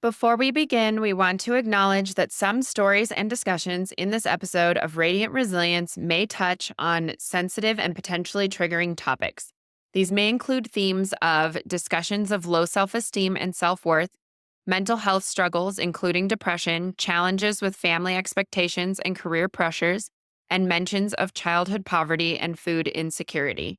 Before we begin, we want to acknowledge that some stories and discussions in this episode of Radiant Resilience may touch on sensitive and potentially triggering topics. These may include themes of discussions of low self-esteem and self-worth, mental health struggles, including depression, challenges with family expectations and career pressures, and mentions of childhood poverty and food insecurity.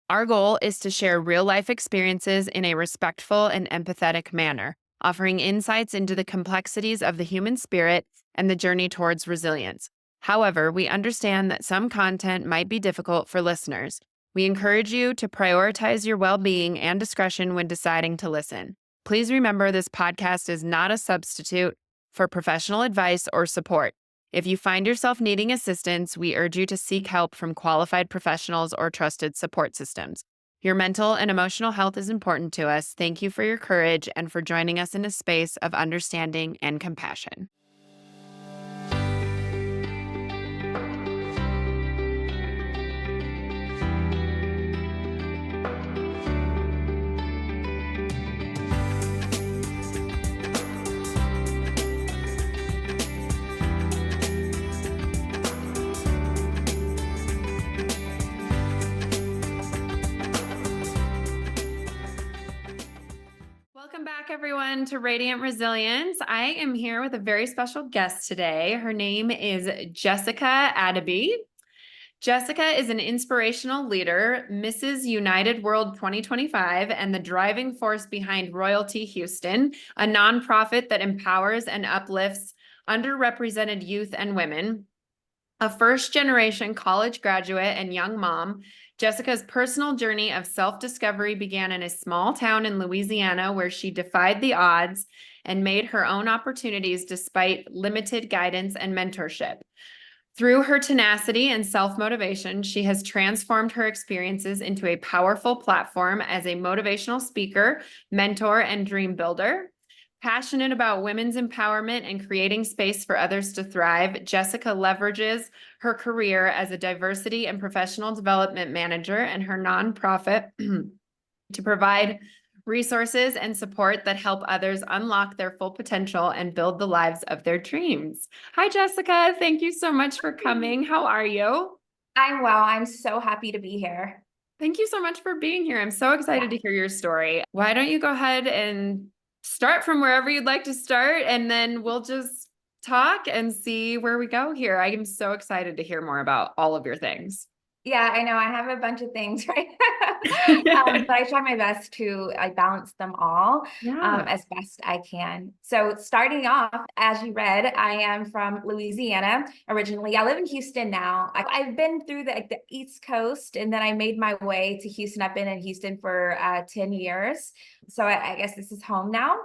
Our goal is to share real-life experiences in a respectful and empathetic manner, offering insights into the complexities of the human spirit and the journey towards resilience. However, we understand that some content might be difficult for listeners. We encourage you to prioritize your well-being and discretion when deciding to listen. Please remember this podcast is not a substitute for professional advice or support. If you find yourself needing assistance, we urge you to seek help from qualified professionals or trusted support systems. Your mental and emotional health is important to us. Thank you for your courage and for joining us in a space of understanding and compassion. Welcome back, everyone, to Radiant Resilience. I am here with a very special guest today. Her name is Jessica Adebiyi. Jessica is an inspirational leader, Mrs. United World 2025, and the driving force behind Royalty Houston, a nonprofit that empowers and uplifts underrepresented youth and women. A first-generation college graduate and young mom, Jessica's personal journey of self-discovery began in a small town in Louisiana where she defied the odds and made her own opportunities despite limited guidance and mentorship. Through her tenacity and self-motivation, she has transformed her experiences into a powerful platform as a motivational speaker, mentor, and dream builder. Passionate about women's empowerment and creating space for others to thrive, Jessica leverages her career as a diversity and professional development manager and her nonprofit to provide resources and support that help others unlock their full potential and build the lives of their dreams. Hi, Jessica. Thank you so much for coming. How are you? I'm well. I'm so happy to be here. Thank you so much for being here. I'm so excited to hear your story. Why don't you go ahead and start from wherever you'd like to start, and then we'll just talk and see where we go here. I am so excited to hear more about all of your things. Yeah, I know. I have a bunch of things, right? But I try my best to balance them all as best I can. So starting off, as you read, I am from Louisiana originally. I live in Houston now. I've been through the East Coast, and then I made my way to Houston. I've been in Houston for 10 years. So I guess this is home now.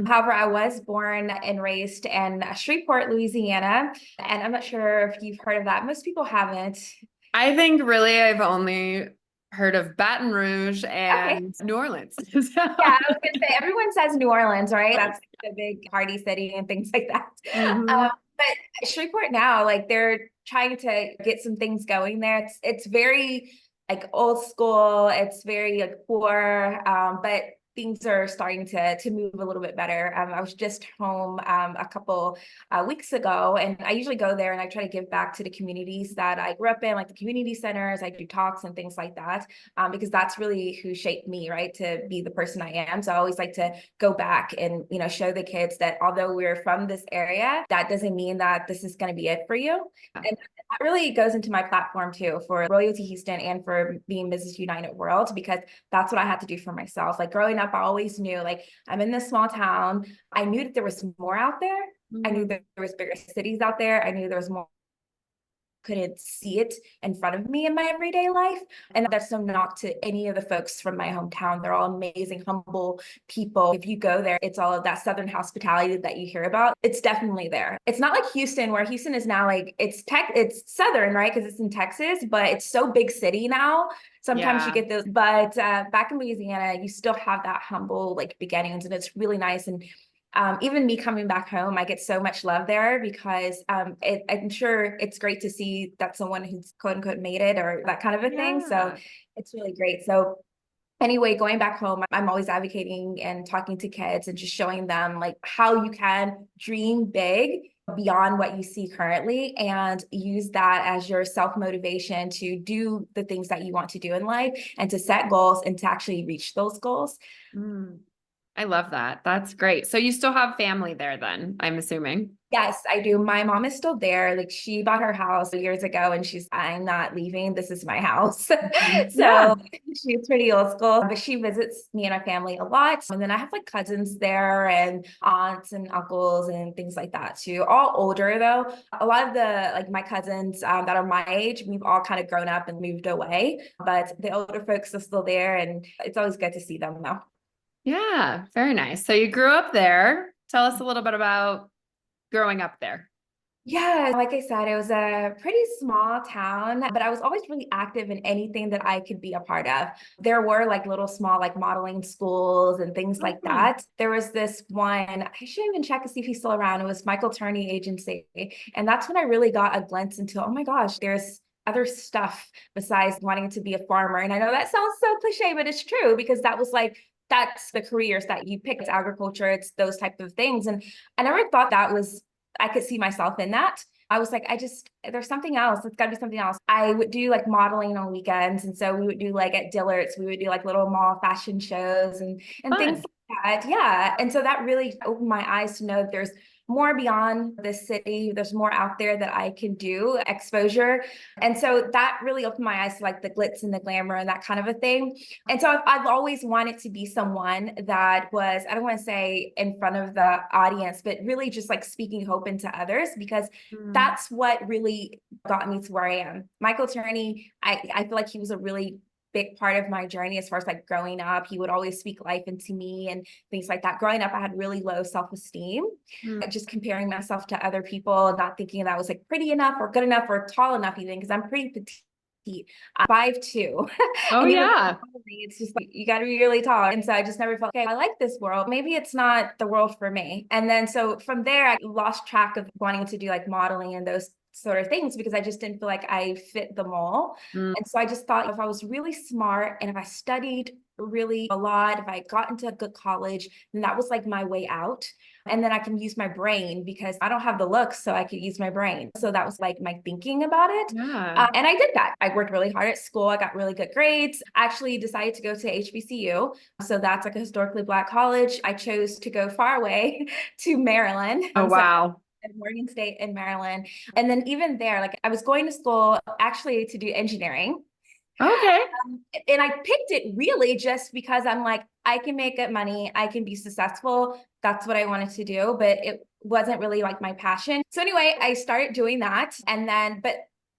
However, I was born and raised in Shreveport, Louisiana. And I'm not sure if you've heard of that. Most people haven't. I think really I've only heard of Baton Rouge and New Orleans. Yeah, I was gonna say everyone says New Orleans, right? That's the big party city and things like that. But Shreveport now, like they're trying to get some things going there. It's very like old school. It's very like poor, but things are starting to move a little bit better. I was just home a couple weeks ago, and I usually go there and I try to give back to the communities that I grew up in, like the community centers. I do talks and things like that, because that's really who shaped me, right, to be the person I am. So I always like to go back and, you know, show the kids that although we're from this area, that doesn't mean that this is going to be it for you. And that really goes into my platform too, for Royalty Houston and for being Mrs. United World, because that's what I had to do for myself. Like growing up, I always knew, like, I'm in this small town. I knew that there was more out there. I knew that there was bigger cities out there. I knew there was more. Couldn't see it in front of me in my everyday life. And that's no knock to any of the folks from my hometown. They're all amazing, humble people. If you go there, it's all of that Southern hospitality that you hear about. It's definitely there. It's not like Houston, where Houston is now like, it's Southern, right? Because it's in Texas, but it's so big city now. Sometimes you get those, but back in Louisiana, you still have that humble like beginnings, and it's really nice. And even me coming back home, I get so much love there because I'm sure it's great to see that someone who's quote unquote made it or that kind of a thing. So it's really great. So anyway, going back home, I'm always advocating and talking to kids and just showing them like how you can dream big beyond what you see currently and use that as your self-motivation to do the things that you want to do in life and to set goals and to actually reach those goals. Mm, I love that. That's great. So you still have family there then, I'm assuming. Yes, I do. My mom is still there. Like she bought her house years ago and I'm not leaving. This is my house. Mhm. Yeah. So she's pretty old school, but she visits me and my family a lot. And then I have like cousins there and aunts and uncles and things like that too. All older though. A lot of the like my cousins that are my age, we've all kind of grown up and moved away, but the older folks are still there and it's always good to see them though. Yeah, very nice. So you grew up there. Tell us a little bit about growing up there. Yeah, like I said, it was a pretty small town, but I was always really active in anything that I could be a part of. There were like little small like modeling schools and things like Mhm. that. There was this one, I should even check to see if he's still around. It was Michael Turney Agency. And that's when I really got a glimpse into, oh my gosh, there's other stuff besides wanting to be a farmer. And I know that sounds so cliche, but it's true because that was like that's the careers that you pick. It's agriculture, it's those type of things. And I never thought that was I could see myself in that. I was like, there's something else. It's got to be something else. I would do like modeling on weekends. And so we would do like at Dillard's, we would do like little mall fashion shows and things Fun. like that. Yeah. And so that really opened my eyes to know that there's more beyond the city. There's more out there that I can do, exposure. And so that really opened my eyes to like the glitz and the glamour and that kind of a thing. And so I've always wanted to be someone that was, I don't want to say in front of the audience, but really just like speaking hope into others because Mm, that's what really got me to where I am. Michael Turney, I feel like he was a really big part of my journey as far as like growing up. He would always speak life into me and things like that. Growing up, I had really low self-esteem, mm. just comparing myself to other people, not thinking that I was like pretty enough or good enough or tall enough even because I'm pretty petite. I'm 5'2". Oh And even yeah. it's just like you got to be really tall. And so I just never felt, okay, I like this world. Maybe it's not the world for me. And then so from there, I lost track of wanting to do like modeling and those sort of things because I just didn't feel like I fit the mold. Mm, And so I just thought if I was really smart and if I studied really a lot, if I got into a good college, then that was like my way out. And then I can use my brain because I don't have the looks, so I could use my brain. So that was like my thinking about it. yeah. And I did that. I worked really hard at school. I got really good grades. I actually decided to go to HBCU. So that's like a historically Black college. I chose to go far away to Maryland. Oh So wow. at Morgan State in Maryland. And then even there, like I was going to school actually to do engineering. Okay. And I picked it really just because I'm like, I can make good money, I can be successful. That's what I wanted to do, but it wasn't really like my passion. So anyway, I started doing that. And then, but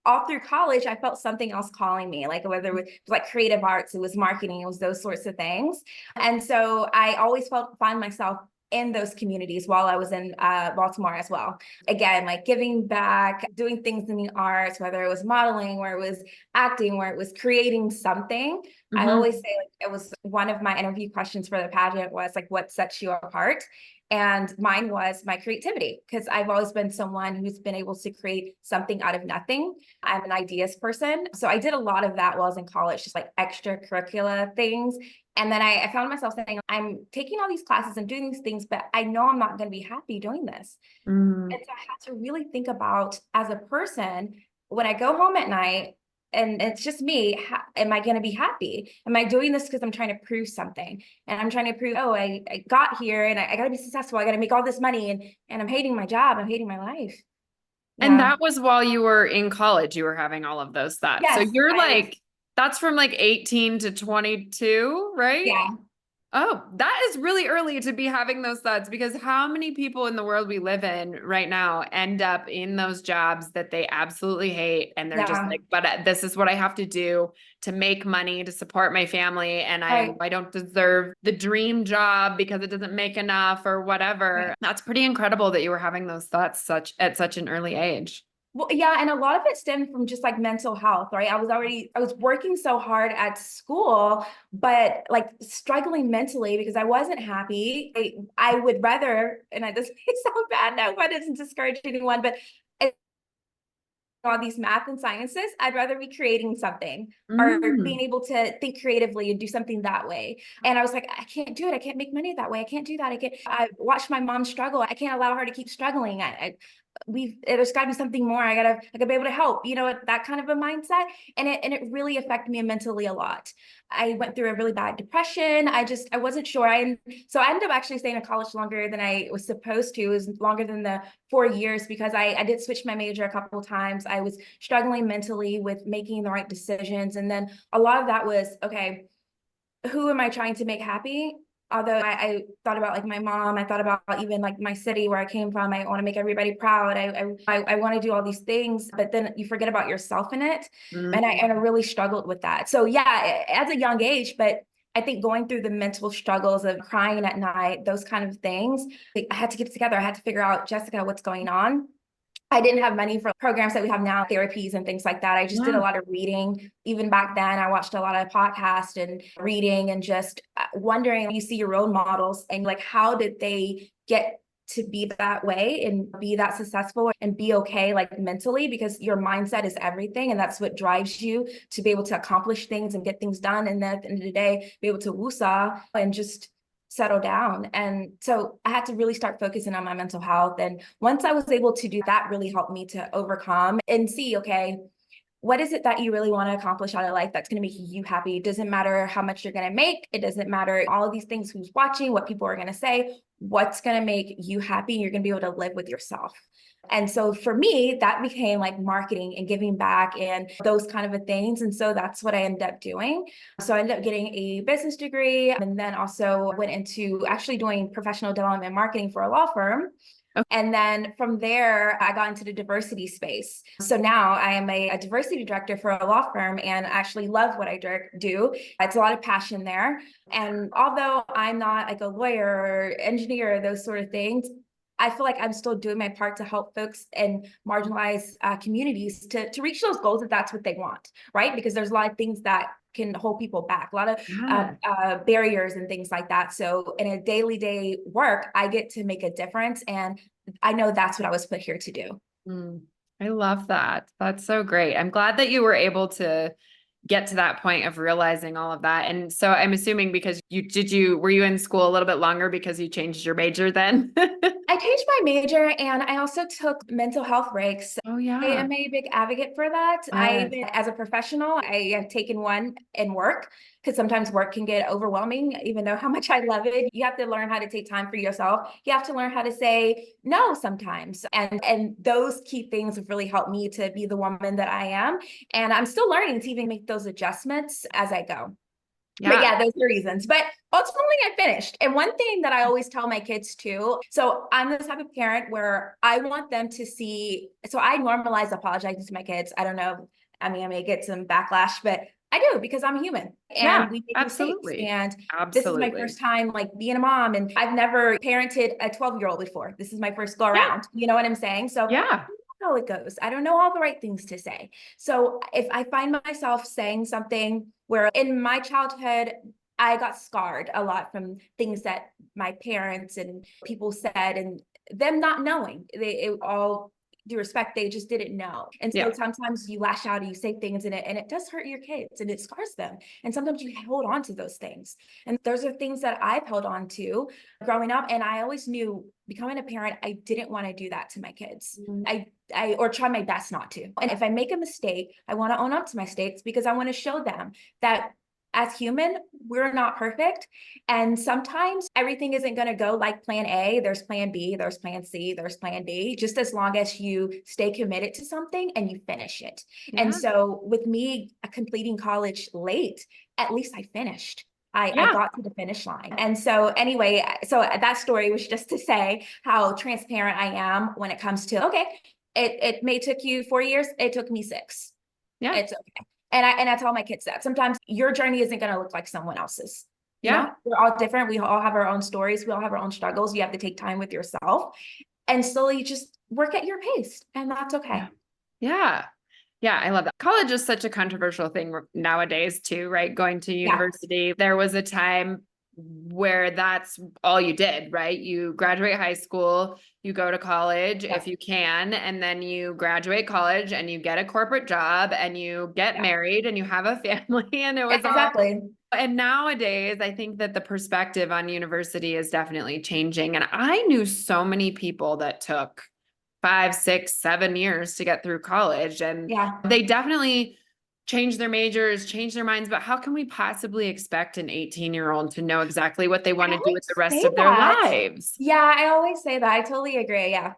all through college, I felt something else calling me, like whether it was like creative arts, it was marketing, it was those sorts of things. And so I always find myself in those communities while I was in Baltimore as well. Again, like giving back, doing things in the arts, whether it was modeling, where it was acting, where it was creating something. I Hmm. always say like it was one of my interview questions for the pageant was like, what sets you apart? And mine was my creativity because I've always been someone who's been able to create something out of nothing. I'm an ideas person. So I did a lot of that while I was in college, just like extracurricular things. And then I found myself saying, I'm taking all these classes and doing these things, but I know I'm not going to be happy doing this. Mm. And so I had to really think about as a person, when I go home at night and it's just me, am I going to be happy? Am I doing this because I'm trying to prove something? And I'm trying to prove, oh, I got here and I got to be successful. I got to make all this money and I'm hating my job. I'm hating my life. And Yeah. that was while you were in college, you were having all of those thoughts. So Yes. you're like, that's from like 18 to 22, right? Yeah. Oh, that is really early to be having those thoughts because how many people in the world we live in right now end up in those jobs that they absolutely hate and they're just Yeah. like, but this is what I have to do to make money to support my family and Right. I don't deserve the dream job because it doesn't make enough or whatever. Right. That's pretty incredible that you were having those thoughts at such an early age. Well, yeah, and a lot of it stemmed from just like mental health, right? I was working so hard at school, but like struggling mentally because I wasn't happy. I would rather, and this may sound bad now, but it doesn't discourage anyone, but all these math and sciences. I'd rather be creating something or being Mm. able to think creatively and do something that way. And I was like, I can't do it. I can't make money that way. I can't do that. I watched my mom struggle. I can't allow her to keep struggling. There's got to be something more. I gotta be able to help, that kind of a mindset. And it really affected me mentally a lot. I went through a really bad depression. I wasn't sure. So I ended up actually staying in college longer than I was supposed to. It was longer than the 4 years because I did switch my major a couple of times. I was struggling mentally with making the right decisions. And then a lot of that was, okay, who am I trying to make happy? Although I thought about like my mom, I thought about even like my city where I came from. I want to make everybody proud. I want to do all these things, but then you forget about yourself in it. Mm. And I really struggled with that. So yeah, at a young age, but I think going through the mental struggles of crying at night, those kind of things, I had to get it together. I had to figure out, Jessica, what's going on. I didn't have money for programs that we have now, therapies and things like that. I just did a Yeah. lot of reading. Even back then, I watched a lot of podcasts and reading and just wondering, you see your role models and like, how did they get to be that way and be that successful and be okay, like mentally, because your mindset is everything. And that's what drives you to be able to accomplish things and get things done. And then at the end of the day, be able to woosah and just settle down. And so I had to really start focusing on my mental health. And once I was able to do that, really helped me to overcome and see, okay, what is it that you really want to accomplish out of life that's going to make you happy? It doesn't matter how much you're going to make. It doesn't matter all of these things, who's watching, what people are going to say, what's going to make you happy. You're going to be able to live with yourself. And so for me, that became like marketing and giving back and those kind of things. And so that's what I ended up doing. So I ended up getting a business degree and then also went into actually doing professional development marketing for a law firm. And then from there, I got into the diversity space. So now I am a diversity director for a law firm and actually love what I do. It's a lot of passion there. And although I'm not like a lawyer or engineer, those sort of things, I feel like I'm still doing my part to help folks and marginalized communities to reach those goals if that's what they want, right? Because there's a lot of things that can hold people back, a lot of Yeah. barriers and things like that. So in a daily day work, I get to make a difference. And I know that's what I was put here to do. Mm. I love that. That's so great. I'm glad that you were able to get to that point of realizing all of that. And so I'm assuming because were you in school a little bit longer because you changed your major then? I changed my major and I also took mental health breaks. Oh I yeah. am a big advocate for that. Yes. As a professional, I have taken one in work because sometimes work can get overwhelming, even though how much I love it. You have to learn how to take time for yourself. You have to learn how to say no sometimes. And those key things have really helped me to be the woman that I am. And I'm still learning to even make those adjustments as I go. But Yeah. yeah, those are reasons. But ultimately, I finished. And one thing that I always tell my kids too, so I'm the type of parent where I want them to see, so I normalize apologizing to my kids. I don't know. I mean, I may get some backlash, but I do because I'm human Yeah, and we make mistakes. absolutely. And this is my Absolutely. first time like being a mom, and I've never parented a 12-year-old before. This is my first go Yeah. around. You know what I'm saying? So Yeah. how it goes. I don't know all the right things to say. So if I find myself saying something where in my childhood, I got scarred a lot from things that my parents and people said and them not knowing. All due respect, they just didn't know. And so Yeah. sometimes you lash out and you say things in it and it does hurt your kids and it scars them. And sometimes you hold on to those things. And those are things that I've held on to growing up. And I always knew becoming a parent, I didn't want to do that to my kids. Mm. I or try my best not to. And if I make a mistake, I want to own up to my mistakes because I want to show them that as human, we're not perfect. And sometimes everything isn't going to go like plan A. There's plan B, there's plan C, there's plan D, just as long as you stay committed to something and you finish it. And Yeah. so with me completing college late, at least I finished. I Yeah. got to the finish line. And so anyway, so that story was just to say how transparent I am when it comes to, okay, it may took you 4 years, it took me 6. Yeah. It's okay. And I tell my kids that sometimes your journey isn't going to look like someone else's. Yeah. We're all different. We all have our own stories. We all have our own struggles. You have to take time with yourself and slowly just work at your pace. And that's Yeah. okay. Yeah. Yeah, I love that. College is such a controversial thing nowadays too, right? Going to Yeah. university. There was a time where that's all you did, right? You graduate high school, you go to college Yeah. if you can, and then you graduate college and you get a corporate job and you get Yeah. married and you have a family and it Yeah, was all. exactly. And nowadays, I think that the perspective on university is definitely changing. And I knew so many people that took 5, 6, 7 years to get through college, and Yeah. they definitely change their majors, change their minds. But how can we possibly expect an 18-year-old to know exactly what they I want to do with the always rest say of their that. lives? Yeah, I always say that. I totally agree. Yeah.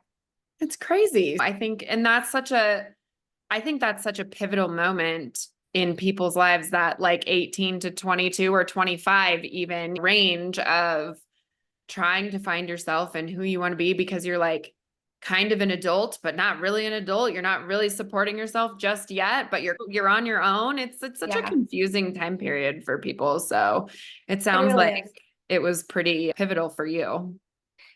It's crazy. I think, and I think that's such a pivotal moment in people's lives, that like 18 to 22 or 25 even range of trying to find yourself and who you want to be, because you're like kind of an adult, but not really an adult. You're not really supporting yourself just yet, but you're on your own. It's such a Yeah, confusing time period for people. So it it sounds really like is. it was pretty pivotal for you.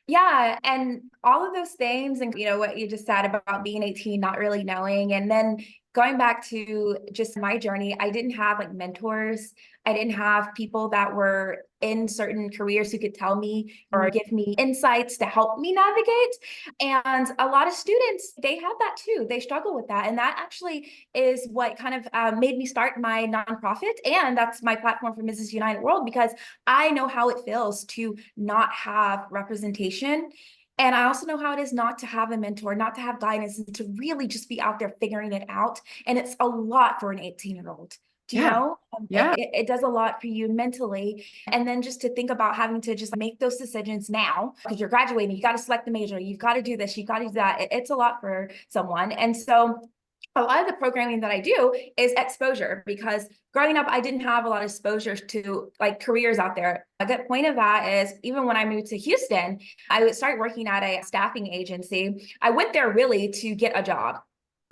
Yeah, and all of those things, and what you just said about being 18, not really knowing, and then going back to just my journey, I didn't have like mentors. I didn't have people that were in certain careers who could tell me or give me insights to help me navigate. And a lot of students, they have that too. They struggle with that. And that actually is what kind of made me start my nonprofit. And that's my platform for Mrs. United World, because I know how it feels to not have representation. And I also know how it is not to have a mentor, not to have guidance, and to really just be out there figuring it out. And it's a lot for an 18-year-old. Do you Yeah. know? Yeah. It does a lot for you mentally. And then just to think about having to just make those decisions now, because you're graduating, you got to select the major, you've got to do this, you've got to do that. It's a lot for someone. And so a lot of the programming that I do is exposure, because growing up, I didn't have a lot of exposure to like careers out there. A good point of that is even when I moved to Houston, I would start working at a staffing agency. I went there really to get a job.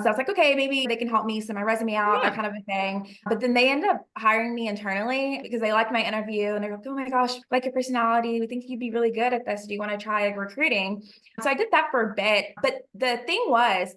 So I was like, okay, maybe they can help me send my resume out, that Yeah. kind of a thing. But then they ended up hiring me internally because they liked my interview and they're like, oh my gosh, we like your personality. We think you'd be really good at this. Do you want to try like recruiting? So I did that for a bit. But the thing was,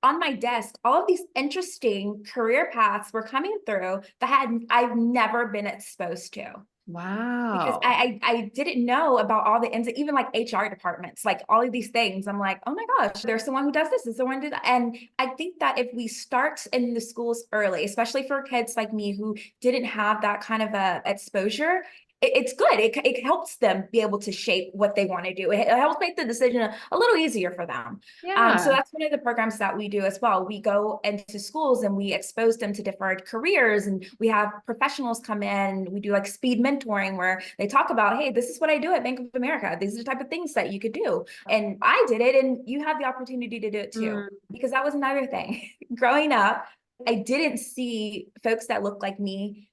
on my desk, all of these interesting career paths were coming through that I've never been exposed to, because Wow. I didn't know about all the ends, even like HR departments, like all of these things. I'm like, oh my gosh, there's someone who does this, there's someone who does that. And I think that if we start in the schools early, especially for kids like me who didn't have that kind of a exposure, it's good. It helps them be able to shape what they want to do. It helps make the decision a little easier for them. So Yeah. that's one of the programs that we do as well. We go into schools and we expose them to different careers, and we have professionals come in. We do like speed mentoring where they talk about, hey, this is what I do at Bank of America. These are the type of things that you could do. And I did it, and you have the opportunity to do it too. Mm. Because that was another thing. Growing up, I didn't see folks that looked like me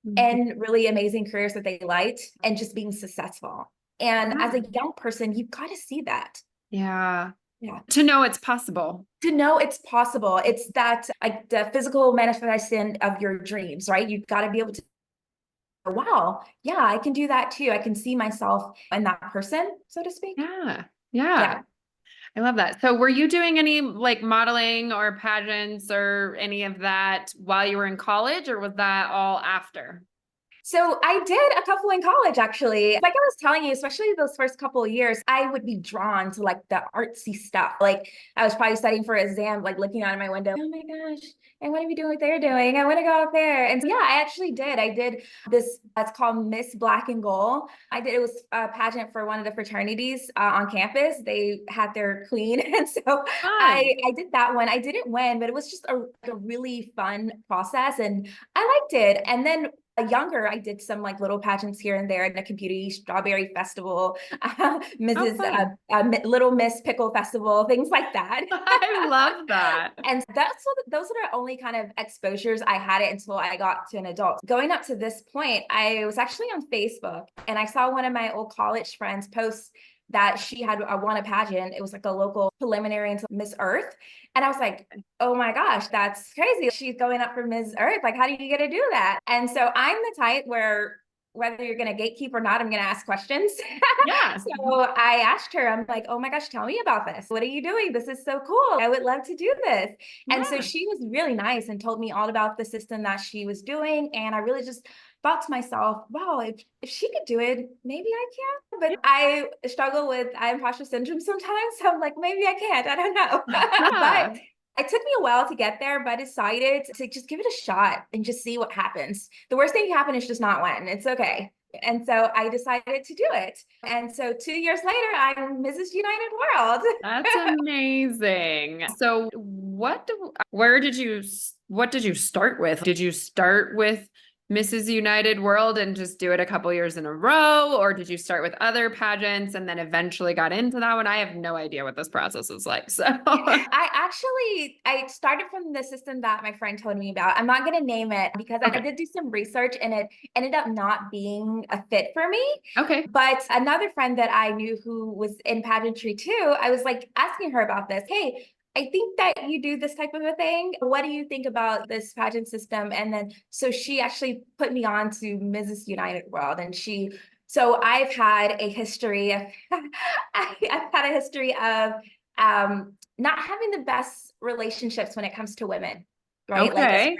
Mhm. and really amazing careers that they liked and just being successful. And as a young person, you've got to see that. Yeah. Yeah. To know it's possible. To know it's possible. It's that like the physical manifestation of your dreams, right? You've got to be able to, wow, yeah, I can do that too. I can see myself in that person, so to speak. Yeah. Yeah. Yeah. I love that. So were you doing any like modeling or pageants or any of that while you were in college, or was that all after? So I did a couple in college, actually. Like I was telling you, especially those first couple of years, I would be drawn to like the artsy stuff. Like I was probably studying for an exam, like looking out of my window. Oh my gosh, I want to be doing what they're doing. I want to go out there. And so, yeah, I actually did. I did this, that's called Miss Black and Gold. It was a pageant for one of the fraternities on campus. They had their queen. And so Fun. I did that one. I didn't win, but it was just a really fun process. And I liked it. And then younger, I did some like little pageants here and there in the community, Strawberry Festival, How Mrs. fun. Little Miss Pickle Festival, things like that. I love that. And those are the only kind of exposures I had it until I got to an adult. Going up to this point, I was actually on Facebook and I saw one of my old college friends post that she had won a pageant. It was like a local preliminary into Miss Earth. And I was like, oh my gosh, that's crazy. She's going up for Miss Earth. Like, how do you get to do that? And so I'm the type where whether you're going to gatekeep or not, I'm going to ask questions. Yeah. So I asked her, I'm like, oh my gosh, tell me about this. What are you doing? This is so cool. I would love to do this. And so Yeah. she was really nice and told me all about the system that she was doing. And I really just thought to myself, wow, if she could do it, maybe I can. But I struggle with imposter syndrome sometimes. So I'm like, maybe I can't. I don't know. Yeah. But it took me a while to get there, but I decided to just give it a shot and just see what happens. The worst thing can happen is just not win. It's okay. And so I decided to do it. And so 2 years later, I'm Mrs. United World. That's amazing. So what did you start with? Did you start with Mrs. United World and just do it a couple years in a row? Or did you start with other pageants and then eventually got into that one? I have no idea what this process is like. So I started from the system that my friend told me about. I'm not going to name it because I okay. did do some research and it ended up not being a fit for me. Okay. But another friend that I knew who was in pageantry too, I was like asking her about this. Hey, I think that you do this type of a thing. What do you think about this pageant system? And then, so she actually put me on to Mrs. United World. So I've had a history of, I've had a history of not having the best relationships when it comes to women, right? Like as Okay.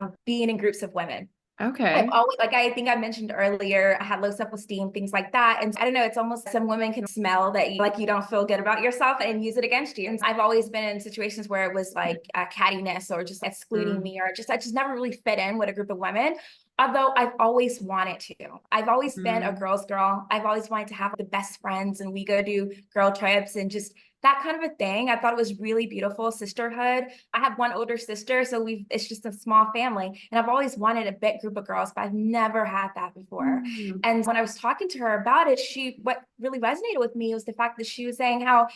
far as being in groups of women. I've Okay. always, like I think I mentioned earlier, I had low self-esteem, things like that. And I don't know, it's almost some women can smell that you don't feel good about yourself and use it against you. And I've always been in situations where it was like cattiness or just excluding me, or I just never really fit in with a group of women. Although I've always wanted to. I've always been a Mm. girl's girl. I've always wanted to have the best friends and we go do girl trips and just that kind of a thing. I thought it was really beautiful, sisterhood. I have one older sister, so it's just a small family. And I've always wanted a big group of girls, but I've never had that before. Mm. And when I was talking to her about it, what really resonated with me was the fact that she was saying how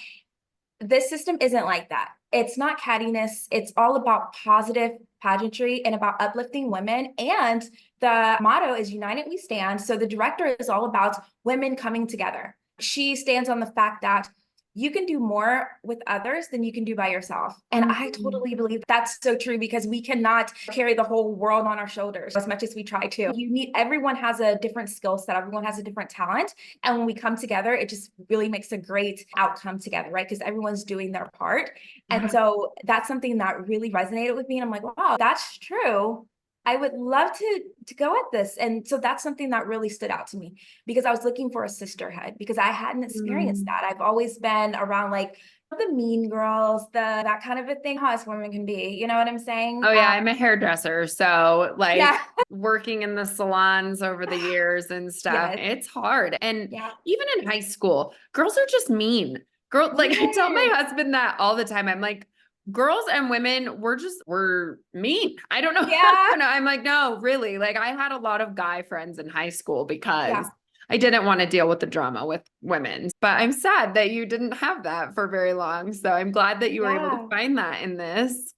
this system isn't like that. It's not cattiness. It's all about positive pageantry and about uplifting women. And the motto is United We Stand. So the director is all about women coming together. She stands on the fact that you can do more with others than you can do by yourself. And I Mm. totally believe that's so true because we cannot carry the whole world on our shoulders as much as we try to. Everyone has a different skill set, everyone has a different talent. And when we come together, it just really makes a great outcome together, right? Because everyone's doing their part. And Yeah. so that's something that really resonated with me. And I'm like, wow, that's true. I would love to go at this. And so that's something that really stood out to me because I was looking for a sisterhood because I hadn't experienced Mm. that. I've always been around like the mean girls, that kind of a thing, how us women can be. You know what I'm saying? Oh yeah, I'm a hairdresser, so like Yeah. working in the salons over the years and stuff, Yes. it's hard. And Yeah. even in high school, girls are just mean. Like I tell my Yes. husband that all the time. I'm like, girls and women, we're mean. I don't know. I Yeah. don't know. I'm like, no, really. Like I had a lot of guy friends in high school because Yeah. I didn't want to deal with the drama with women. But I'm sad that you didn't have that for very long. So I'm glad that you were able to Yeah. find that in this.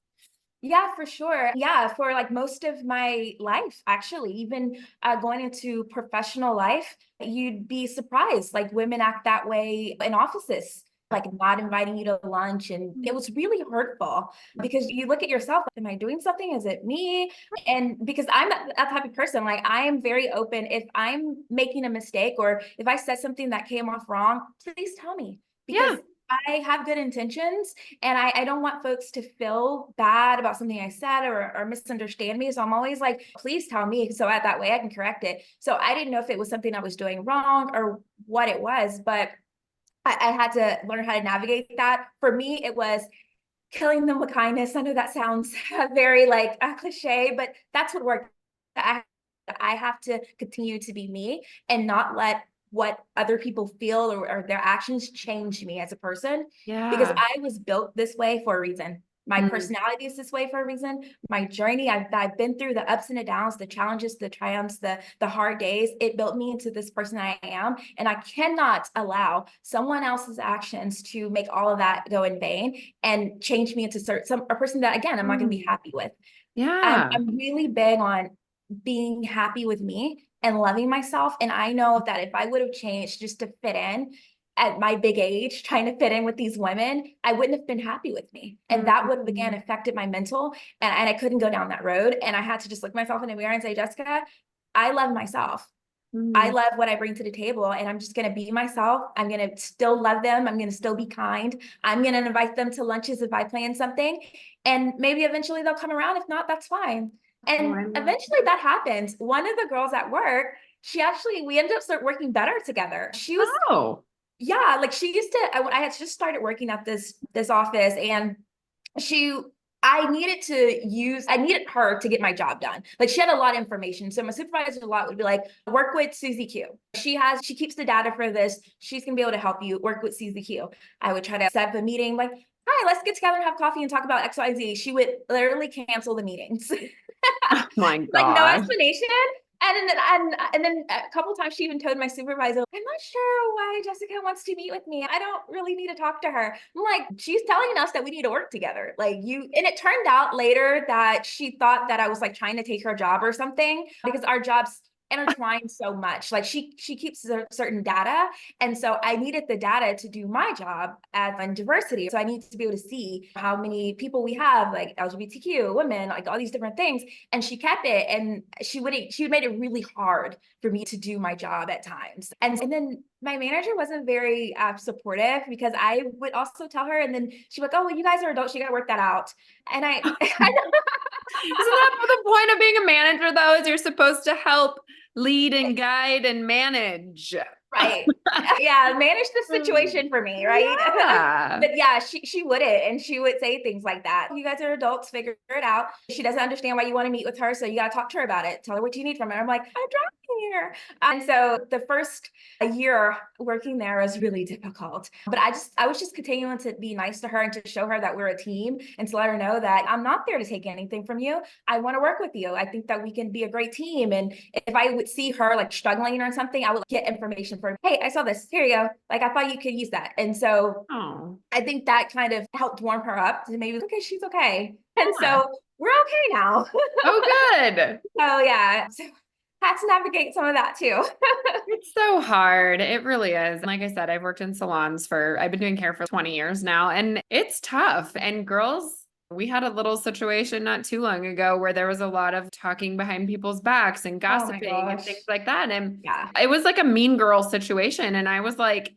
Yeah, for sure. Yeah, for like most of my life, actually, even going into professional life, you'd be surprised. Like women act that way in offices, like not inviting you to lunch. And it was really hurtful because you look at yourself, am I doing something? Is it me? And because I'm that type of person, like I am very open. If I'm making a mistake or if I said something that came off wrong, please tell me because Yeah. I have good intentions and I don't want folks to feel bad about something I said or misunderstand me. So I'm always like, please tell me. So that way I can correct it. So I didn't know if it was something I was doing wrong or what it was, but I had to learn how to navigate that. For me, it was killing them with kindness. I know that sounds very like a cliche, but that's what worked. I have to continue to be me and not let what other people feel or their actions change me as a person because Yeah. I was built this way for a reason. My Mm. personality is this way for a reason. My journey, I've been through the ups and the downs, the challenges, the triumphs, the hard days. It built me into this person I am. And I cannot allow someone else's actions to make all of that go in vain and change me into a person that, again, I'm not going to be Mm. happy with. Yeah. I'm really big on being happy with me and loving myself. And I know that if I would have changed just to fit in at my big age, trying to fit in with these women, I wouldn't have been happy with me. And that would have again Mm. affected my mental. And I couldn't go down that road. And I had to just look myself in the mirror and say, Jessica, I love myself. I Mm. love what I bring to the table and I'm just going to be myself. I'm going to still love them. I'm going to still be kind. I'm going to invite them to lunches if I plan something and maybe eventually they'll come around. If not, that's fine. Oh, I And love eventually that happened. One of the girls at work, we ended up start working better together. She was, Oh, yeah, like she used to, I had just started working at this office, and she I needed her to get my job done. Like she had a lot of information. So my supervisor a lot would be like, work with Susie Q. She keeps the data for this. She's gonna be able to help you work with Susie Q. I would try to set up a meeting like, hi, let's get together and have coffee and talk about X, Y, and Z. She would literally cancel the meetings. oh my Like no gosh. explanation. And then a couple times she even told my supervisor, I'm not sure why Jessica wants to meet with me. I don't really need to talk to her. I'm like, she's telling us that we need to work together. Like and it turned out later that she thought that I was like trying to take her job or something, because our jobs intertwined so much. Like she keeps certain data. And so I needed the data to do my job as in diversity. So I need to be able to see how many people we have, like LGBTQ, women, like all these different things. And she kept it, and she made it really hard for me to do my job at times. And then my manager wasn't very supportive, because I would also tell her, and then she'd be like, oh, well, you guys are adults, you got to work that out. And Isn't that the point of being a manager, though, is you're supposed to help lead and guide and manage? right. Yeah, manage the situation for me, right? Yeah. But yeah, she wouldn't, and she would say things like that. You guys are adults, figure it out. She doesn't understand why you want to meet with her, so you got to talk to her about it. Tell her what you need from her. I'm like, I'm driving here. And so the first year working there was really difficult. But I was just continuing to be nice to her and to show her that we're a team, and to let her know that I'm not there to take anything from you. I want to work with you. I think that we can be a great team. And if I would see her like struggling or something, I would get information for, hey, I saw this. Here you go. Like I thought you could use that. And so Oh, I think that kind of helped warm her up to maybe, okay, she's okay. And yeah. so we're okay now. Oh, good. So yeah. So had to navigate some of that too. It's so hard. It really is. Like I said, I've worked in salons I've been doing hair for 20 years now, and it's tough. And girls, we had a little situation not too long ago where there was a lot of talking behind people's backs and Oh my gossiping and gosh. things like that. And Yeah. it was like a mean girl situation. And I was like,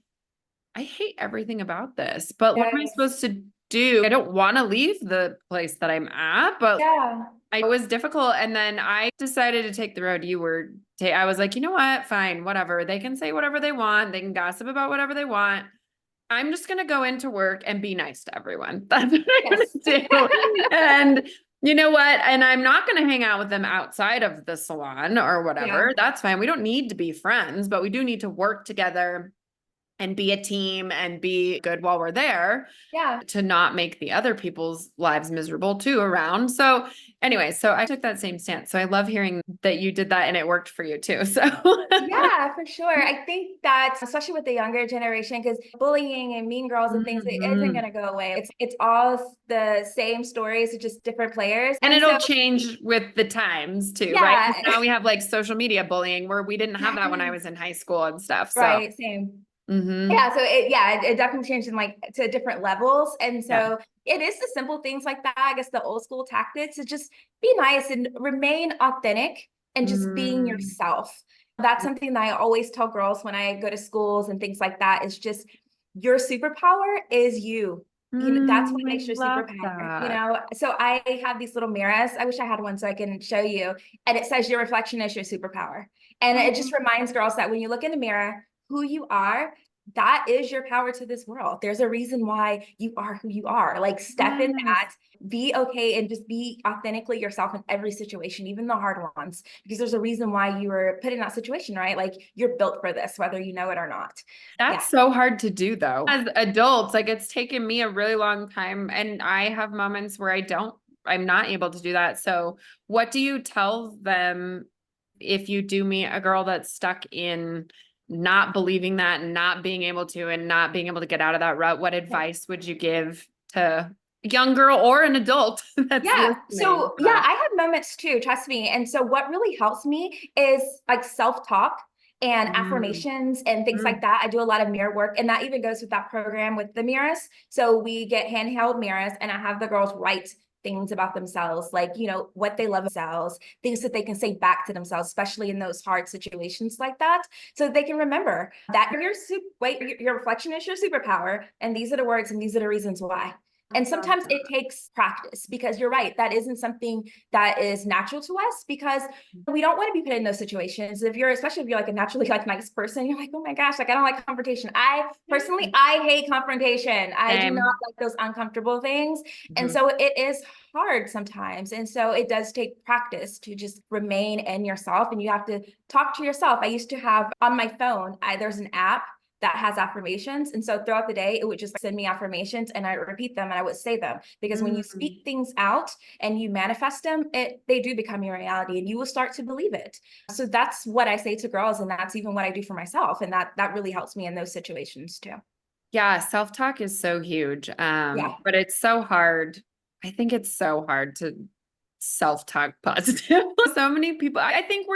I hate everything about this, but what am I Yes. supposed to do? I don't want to leave the place that I'm at, but Yeah. it was difficult. And then I decided to take the road you were I was like, you know what? Fine, whatever. They can say whatever they want. They can gossip about whatever they want. I'm just going to go into work and be nice to everyone. That's what I'm going Yes. to do. And you know what? And I'm not going to hang out with them outside of the salon or Yeah. whatever. That's fine. We don't need to be friends, but we do need to work together and be a team and be good while we're there, Yeah. to not make the other people's lives miserable too around. So anyway, so I took that same stance. So I love hearing that you did that and it worked for you too. So Yeah, for sure. I think that especially with the younger generation, because bullying and mean girls and things, it isn't Mhm. going to go away. It's all the same stories, it's just different players. And And so, it'll change with the times too, right? yeah, 'Cause now we have like social media bullying where we didn't have that when I was in high school and stuff. So, right, same. mhm. Yeah, so it definitely changed in like to different levels. And Yeah. so it is the simple things like that. I guess the old school tactics is just be nice and remain authentic and just being Mm. yourself. That's something that I always tell girls when I go to schools and things like that, is just your superpower is you. You know, that's what I makes your love superpower, you that. know? So I have these little mirrors. I wish I had one so I can show you. And it says your reflection is your superpower. And it just reminds girls that when you look in the mirror, who you are, that is your power to this world. There's a reason why you are who you are. Like step in Yes. that, be okay, and just be authentically yourself in every situation, even the hard ones, because there's a reason why you were put in that situation, right? Like you're built for this, whether you know it or not. Yeah. That's so hard to do though. As adults, like it's taken me a really long time and I have moments where I'm not able to do that. So what do you tell them if you do meet a girl that's stuck in not believing that and not being able to and not being able to get out of that rut? What advice would you give to a young girl or an adult that's Yeah. listening So to yeah, that? I have moments too, trust me. And so what really helps me is like self-talk and Mm, affirmations and things like mm. that. I do a lot of mirror work, and that even goes with that program with the mirrors. So we get handheld mirrors, and I have the girls write things about themselves, like, you know, what they love themselves, things that they can say back to themselves, especially in those hard situations like that, so that they can remember that your reflection is your superpower, and these are the words and these are the reasons why. And I love sometimes it that. takes practice because you're right. That isn't something that is natural to us because we don't want to be put in those situations. Especially if you're like a naturally like nice person, you're like, oh my gosh, like I don't like confrontation. I personally, I hate confrontation. I do not Same. like those uncomfortable things. And Mhm. so it is hard sometimes. And so it does take practice to just remain in yourself and you have to talk to yourself. I used to have on my phone, there's an app that has affirmations. And so throughout the day, it would just send me affirmations and I repeat them and I would say them. Because when you Mm. speak things out and you manifest them, they do become your reality and you will start to believe it. So that's what I say to girls. And that's even what I do for myself. And that really helps me in those situations too. Yeah, self-talk is so huge. Yeah. But it's so hard. I think it's so hard to self-talk positive. So many people, I think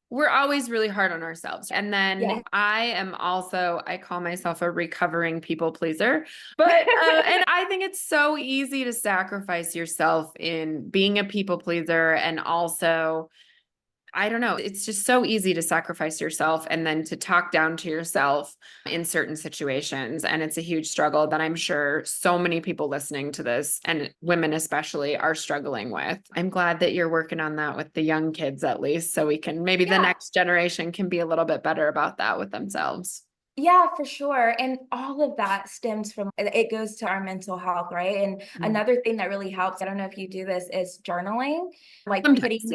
we're always really hard on ourselves. And Yeah. then I am also, I call myself a recovering people pleaser. But and I think it's so easy to sacrifice yourself in being a people pleaser and also I don't know. It's just so easy to sacrifice yourself and then to talk down to yourself in certain situations. And it's a huge struggle that I'm sure so many people listening to this and women especially are struggling with. I'm glad that you're working on that with the young kids at least, so we can maybe the Yeah. next generation can be a little bit better about that with themselves. Yeah, for sure. And all of that stems from it goes to our mental health, right? And Mm. another thing that really helps, I don't know if you do this, is journaling, like Sometimes,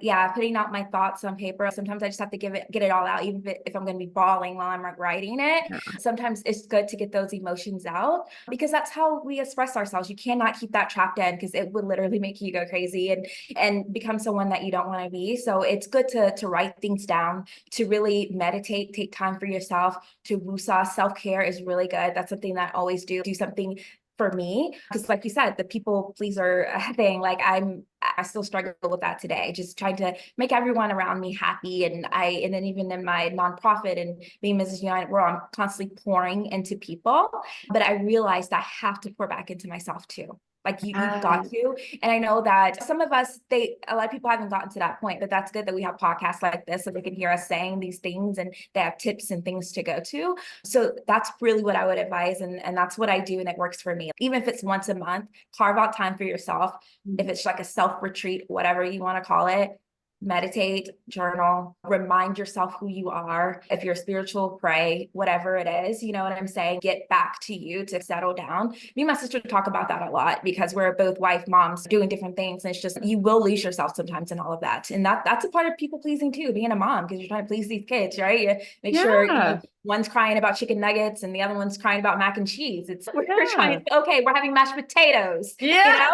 yeah. putting out my thoughts on paper. Sometimes I just have to get it all out, even if I'm going to be bawling while I'm like writing it. Yeah. Sometimes it's good to get those emotions out because that's how we express ourselves. You cannot keep that trapped in because it would literally make you go crazy and become someone that you don't want to be. So it's good to write things down, to really meditate, take time for yourself, to woosah. Self-care is really good. That's something that I always do something for me. Because like you said, the people pleaser thing, like I still struggle with that today, just trying to make everyone around me happy. And then even in my nonprofit and being Mrs. United, where I'm constantly pouring into people. But I realized I have to pour back into myself too. Like you've got Uh, to. And I know that some of us, a lot of people haven't gotten to that point, but that's good that we have podcasts like this so they can hear us saying these things and they have tips and things to go to. So that's really what I would advise. And that's what I do. And it works for me. Even if it's once a month, carve out time for yourself. If it's like a self retreat, whatever you want to call it, meditate, journal, remind yourself who you are. If you're spiritual, pray, whatever it is, you know what I'm saying? Get back to you to settle down. Me and my sister talk about that a lot because we're both wife moms doing different things. And it's just, you will lose yourself sometimes in all of that. And that's a part of people pleasing too, being a mom, because you're trying to please these kids, right? You make sure, yeah. one's crying about chicken nuggets and the other one's crying about mac and cheese. We're Yeah. trying to, okay, we're having mashed potatoes, Yeah.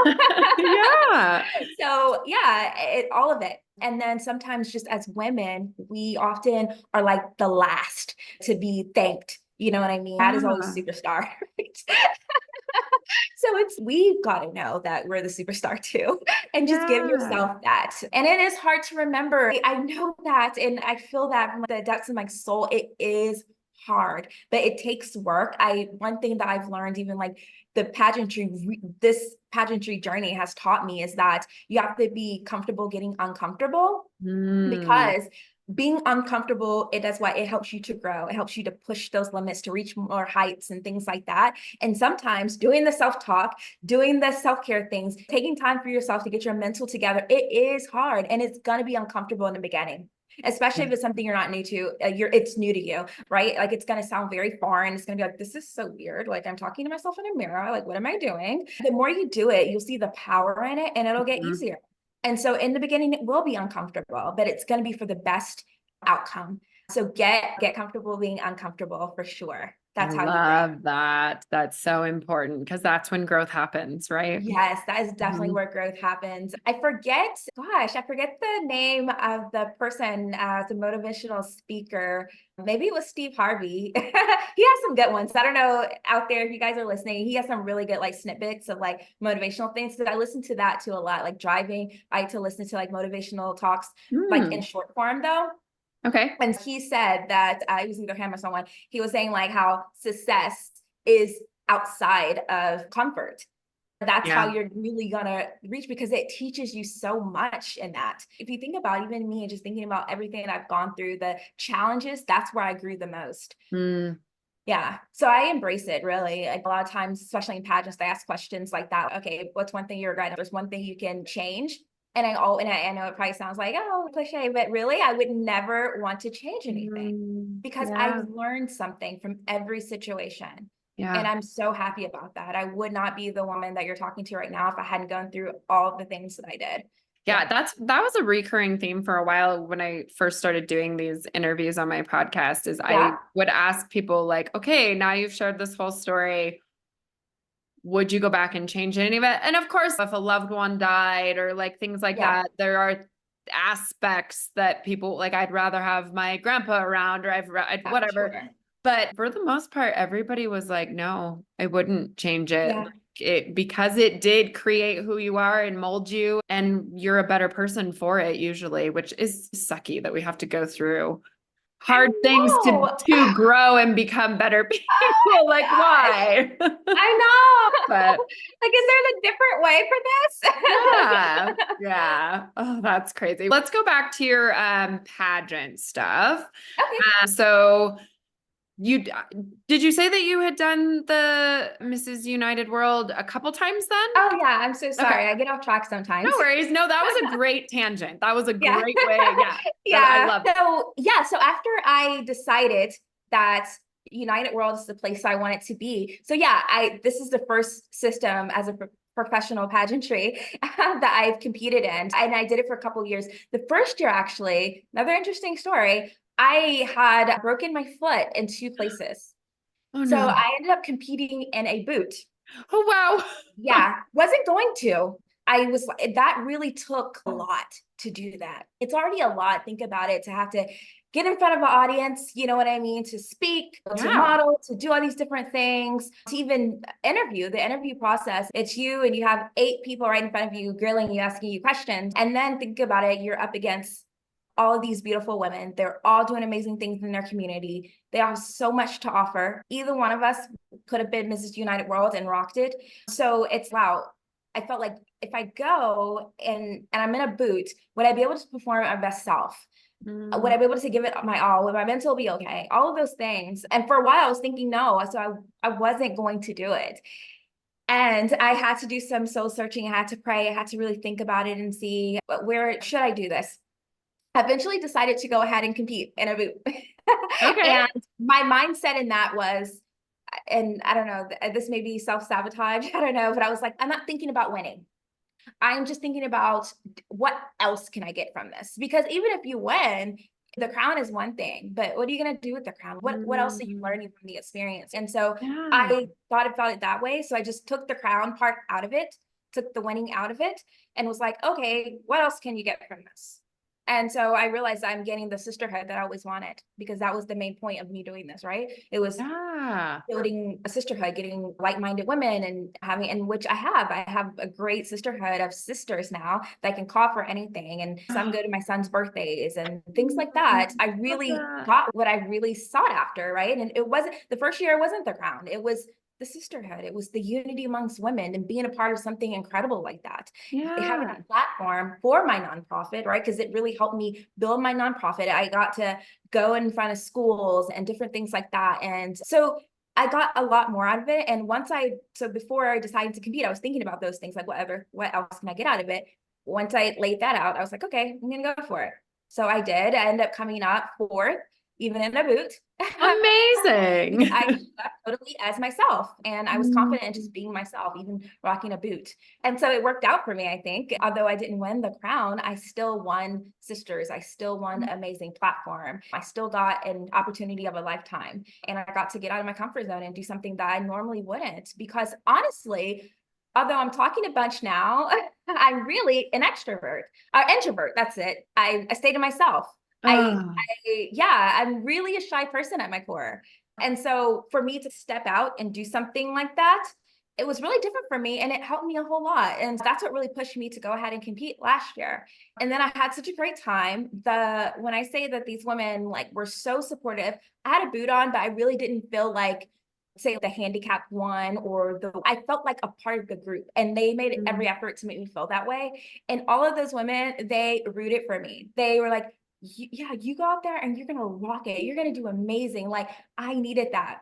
Yeah. So yeah, all of it. And then sometimes just as women, we often are like the last to be thanked. You know what I mean? That is always Yeah. superstar. Right? So we've got to know that we're the superstar too, and just give Yeah. yourself that. And it is hard to remember. I know that, and I feel that from the depths of my soul. It is hard, but it takes work. One thing that I've learned, even like this pageantry journey has taught me, is that you have to be comfortable getting uncomfortable, Mm. because being uncomfortable, that's why it helps you to grow. It helps you to push those limits, to reach more heights and things like that. And sometimes doing the self-talk, doing the self-care things, taking time for yourself to get your mental together, it is hard and it's going to be uncomfortable in the beginning. Especially if it's something you're not new to, it's new to you, right? Like it's going to sound very foreign. It's going to be like, this is so weird. Like I'm talking to myself in a mirror. Like, what am I doing? The more you do it, you'll see the power in it and it'll get Mhm. easier. And so in the beginning, it will be uncomfortable, but it's going to be for the best outcome. So get comfortable being uncomfortable for sure. I That's how you grow. love that. That's so important because that's when growth happens, right? Yes, that is definitely Mhm. where growth happens. I forget the name of the person, the motivational speaker. Maybe it was Steve Harvey. He has some good ones. I don't know out there if you guys are listening. He has some really good like snippets of like motivational things. So I listen to that too a lot. Like driving, I like to listen to like motivational talks, like in Mm. short form though. Okay. And he said that it was either him or someone, he was saying like how success is outside of comfort. That's how Yeah. you're really gonna reach, because it teaches you so much in that. If you think about even me and just thinking about everything that I've gone through, the challenges, that's where I grew the most. Mm. Yeah. So I embrace it really. Like a lot of times, especially in pageants, they ask questions like that. Okay, what's one thing you regret? There's one thing you can change. I know it probably sounds like, oh, cliche, but really I would never want to change anything because Yeah. I've learned something from every situation. And Yeah. I'm so happy about that. I would not be the woman that you're talking to right now if I hadn't gone through all the things that I did. Yeah, Yeah. that was a recurring theme for a while when I first started doing these interviews on my podcast is I Yeah. would ask people like, okay, now you've shared this whole story. Would you go back and change any of it? And of course, if a loved one died or like things like Yeah. that, there are aspects that people like, I'd rather have my grandpa around or whatever. Sure. But for the most part, everybody was like, no, I wouldn't change it. Yeah. Like, because it did create who you are and mold you, and you're a better person for it usually, which is sucky that we have to go through I hard things know. to grow and become better Oh people. my Like, gosh. why? I know. But Like, is there a different way yeah, for this? yeah. Oh, that's crazy. Let's go back to your pageant stuff. Okay. So you did you say that you had done the Mrs. United World a couple times then? Oh yeah, I'm so Okay. sorry. I get off track No sometimes. worries. No, that was a great tangent. That was a Yeah. great way. Yeah. I Yeah. love it. So after I decided that United World is the place I want it to be. So yeah, I this is the first system as a professional pageantry that I've competed in. And I did it for a couple of years. The first year, actually, another interesting story, I had broken my foot in two places. Oh So no. I ended up competing in a boot. Oh wow. Yeah, wasn't going to. I was that really took a lot to do that. It's already a lot. Think about it to have to get in front of an audience, you know what I mean, to speak, to Yeah. model, to do all these different things, to even interview. The interview process, it's you and you have 8 people right in front of you, grilling you, asking you questions. And then think about it, you're up against all of these beautiful women. They're all doing amazing things in their community. They have so much to offer. Either one of us could have been Mrs. United World and rocked it. So it's wow. I felt like if I go and I'm in a boot, would I be able to perform my best self? Would I be able to give it my all? Would my mental be okay? All of those things. And for a while, I was thinking no, so I wasn't going to do it. And I had to do some soul searching. I had to pray. I had to really think about it and see where should I do this? I eventually decided to go ahead and compete in a boot. Okay. And my mindset in that was, and I don't know, this may be self-sabotage, I don't know, but I was like, I'm not thinking about winning. I'm just thinking about what else can I get from this? Because even if you win, the crown is one thing, but what are you going to do with the crown? What else are you learning from the experience? And so Yeah. I thought about it that way. So I just took the crown part out of it, took the winning out of it, and was like, okay, what else can you get from this? And so I realized I'm getting the sisterhood that I always wanted because that was the main point of me doing this, right? It was Yeah. building a sisterhood, getting like-minded women and having, and which I have. I have a great sisterhood of sisters now that I can call for anything. And some go to my son's birthdays and things like that. I Love really that. got what I really sought after, right? And it wasn't the first year, it wasn't the crown. It was the sisterhood. It was the unity amongst women and being a part of something incredible like that. Having Yeah. a platform for my nonprofit, right? Because it really helped me build my nonprofit. I got to go in front of schools and different things like that. And so I got a lot more out of it. And so before I decided to compete, I was thinking about those things, like what else can I get out of it? Once I laid that out, I was like, okay, I'm gonna go for it. So I did. I ended up coming up fourth, even in a boot. Because Amazing. I showed up totally as myself and I was confident in just being myself, even rocking a boot. And so it worked out for me, I think. Although I didn't win the crown, I still won sisters. I still won an amazing platform. I still got an opportunity of a lifetime. And I got to get out of my comfort zone and do something that I normally wouldn't. Because honestly, although I'm talking a bunch now, I'm really an extrovert or introvert. That's it. I stay to myself. Oh, Yeah, I'm really a shy person at my core. And so for me to step out and do something like that, it was really different for me and it helped me a whole lot. And that's what really pushed me to go ahead and compete last year. And then I had such a great time. When I say that these women like were so supportive, I had a boot on, but I really didn't feel like say the handicapped one I felt like a part of the group and they made every effort to make me feel that way. And all of those women, they rooted for me. They were like, yeah, you go out there and you're gonna rock it. You're gonna do amazing. Like I needed that.